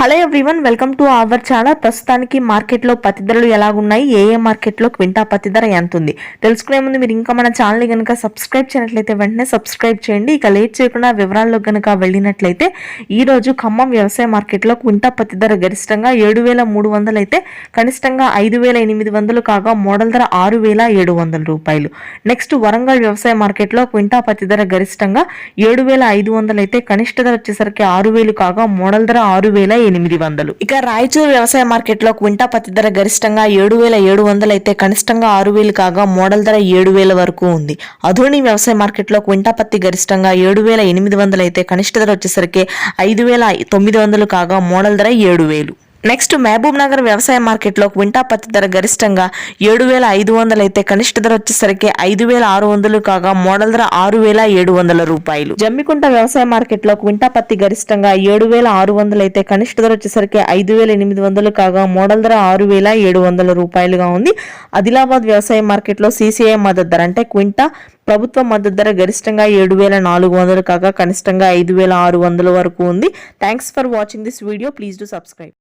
Hello everyone, welcome to our channel. ప్రస్తుతానికి మార్కెట్లో పత్తి ధరలు ఎలాగున్నాయి, ఏ మార్కెట్లో క్వింటా పత్తి ధర ఎంత ఉంది తెలుసుకునే ముందు మీరు ఇంకా మన ఛానల్ని కనుక సబ్స్క్రైబ్ చేయనట్లయితే వెంటనే సబ్స్క్రైబ్ చేయండి. ఇక లేట్ చేయకుండా వివరాల్లో కనుక వెళ్ళినట్లయితే ఈ రోజు ఖమ్మం వ్యవసాయ మార్కెట్లో క్వింటా పత్తి ధర గరిష్టంగా 7,300 అయితే కనిష్టంగా 5,800 కాగా మోడల్ ధర 6,700 రూపాయలు. నెక్స్ట్ వరంగల్ వ్యవసాయ మార్కెట్లో క్వింటా పత్తి ధర గరిష్టంగా 7,500 అయితే కనిష్ట ధర వచ్చేసరికి 6,000 కాగా మోడల్ ధర 6,800. ఇక రాయచూరు వ్యవసాయ మార్కెట్ లో క్వింటా పత్తి ధర గరిష్టంగా 7,700 అయితే కనిష్టంగా 6,000 కాగా మోడల్ ధర 7,000 వరకు ఉంది. అధోని వ్యవసాయ మార్కెట్ లో క్వింటా పత్తి గరిష్టంగా 7,800 అయితే కనిష్ట ధర వచ్చేసరికి 5,900 కాగా మోడల్ ధర 7,000. నెక్స్ట్ మహబూబ్ నగర్ వ్యవసాయ మార్కెట్ లో క్వింటా పత్తి ధర గరిష్టంగా 7,500 అయితే కనిష్ట ధర వచ్చేసరికి 5,600 కాగా మోడల్ ధర 6,700 రూపాయలు. జమ్మికుంట వ్యవసాయ మార్కెట్ లో క్వింటా పత్తి గరిష్టంగా 7,600 అయితే కనిష్ట ధర వచ్చేసరికి 5,800 కాగా మోడల్ ధర 6,700 రూపాయలుగా ఉంది. ఆదిలాబాద్ వ్యవసాయ మార్కెట్ లో CCI మద్దతు ధర అంటే క్వింటా ప్రభుత్వ మద్దతు ధర గరిష్టంగా 7,400 కాగా కనిష్టంగా 5,600 వరకు ఉంది. Thanks for watching this video. Please do subscribe.